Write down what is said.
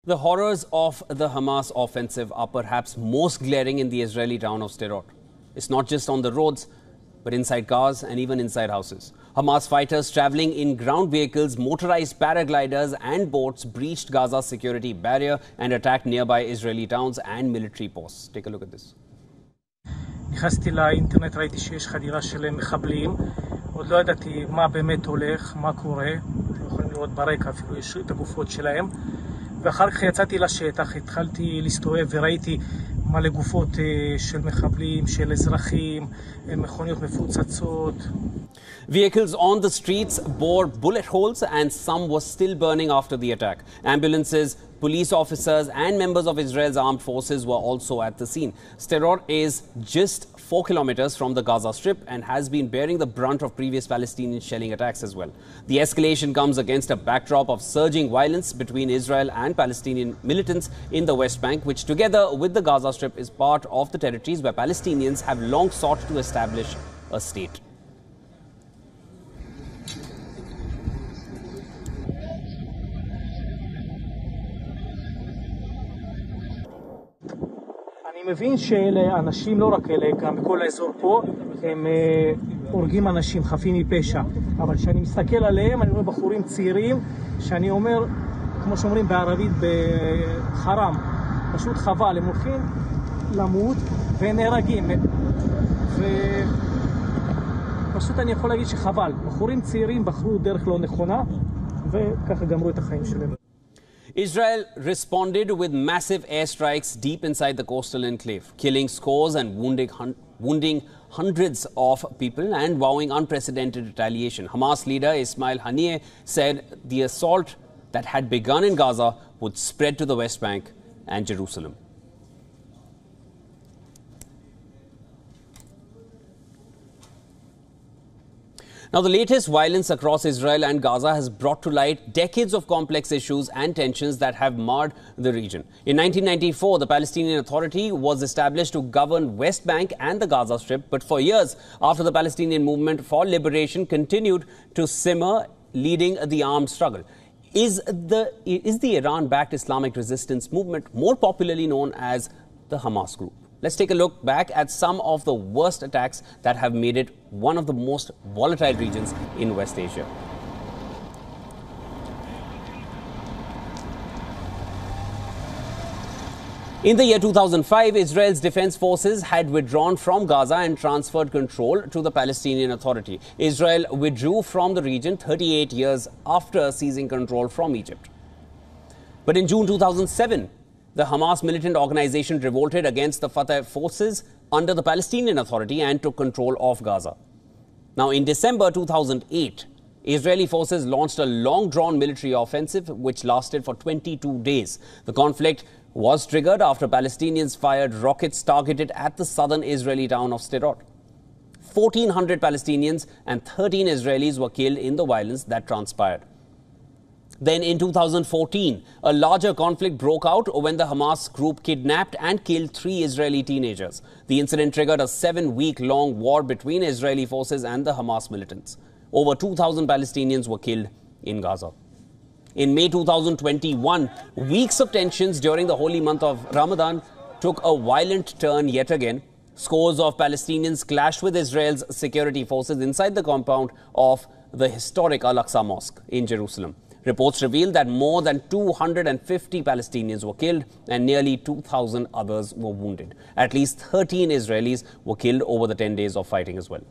The horrors of the Hamas offensive are perhaps most glaring in the Israeli town of Sderot. It's not just on the roads, but inside cars and even inside houses. Hamas fighters traveling in ground vehicles, motorized paragliders and boats breached Gaza's security barrier and attacked nearby Israeli towns and military posts. Take a look at this. נכנסתי לאינטרנט, ראיתי שיש חדירה של מחבלים. עוד לא ידעתי מה באמת הולך, מה קורה. יכולים לראות ברקע אפילו יש את הגופות שלהם. ואחר כך יצאתי לשטח, התחלתי להסתובב וראיתי מלא גופות של מחבלים, של אזרחים, מכוניות מפוצצות. Vehicles on the streets bore bullet holes and some were still burning after the attack. Ambulances, police officers and members of Israel's armed forces were also at the scene. Sderot is just 4 kilometers from the Gaza Strip and has been bearing the brunt of previous Palestinian shelling attacks as well. The escalation comes against a backdrop of surging violence between Israel and Palestinian militants in the West Bank, which together with the Gaza Strip is part of the territories where Palestinians have long sought to establish a state. אני מבין שאלה אנשים, לא רק אלה, גם בכל האזור פה, הם הורגים אנשים חפים מפשע. אבל כשאני מסתכל עליהם, אני רואה בחורים צעירים, שאני אומר, כמו שאומרים בערבית, בחרם, פשוט חבל, הם הולכים למות ונהרגים. ופשוט אני יכול להגיד שחבל. בחורים צעירים בחרו דרך לא נכונה, וככה גמרו את החיים שלהם. Israel responded with massive airstrikes deep inside the coastal enclave, killing scores and wounding hundreds of people and vowing unprecedented retaliation. Hamas leader Ismail Haniyeh said the assault that had begun in Gaza would spread to the West Bank and Jerusalem. Now, the latest violence across Israel and Gaza has brought to light decades of complex issues and tensions that have marred the region. In 1994, the Palestinian Authority was established to govern West Bank and the Gaza Strip, but for years after the Palestinian movement for liberation continued to simmer, leading the armed struggle. Is the Iran-backed Islamic resistance movement more popularly known as the Hamas group? Let's take a look back at some of the worst attacks that have made it one of the most volatile regions in West Asia. In the year 2005, Israel's defense forces had withdrawn from Gaza and transferred control to the Palestinian Authority. Israel withdrew from the region 38 years after seizing control from Egypt. But in June 2007, the Hamas militant organization revolted against the Fatah forces under the Palestinian Authority and took control of Gaza. Now, in December 2008, Israeli forces launched a long-drawn military offensive which lasted for 22 days. The conflict was triggered after Palestinians fired rockets targeted at the southern Israeli town of Sderot. 1,400 Palestinians and 13 Israelis were killed in the violence that transpired. Then in 2014, a larger conflict broke out when the Hamas group kidnapped and killed 3 Israeli teenagers. The incident triggered a 7-week-long war between Israeli forces and the Hamas militants. Over 2,000 Palestinians were killed in Gaza. In May 2021, weeks of tensions during the holy month of Ramadan took a violent turn yet again. Scores of Palestinians clashed with Israel's security forces inside the compound of the historic Al-Aqsa Mosque in Jerusalem. Reports revealed that more than 250 Palestinians were killed and nearly 2,000 others were wounded. At least 13 Israelis were killed over the 10 days of fighting as well.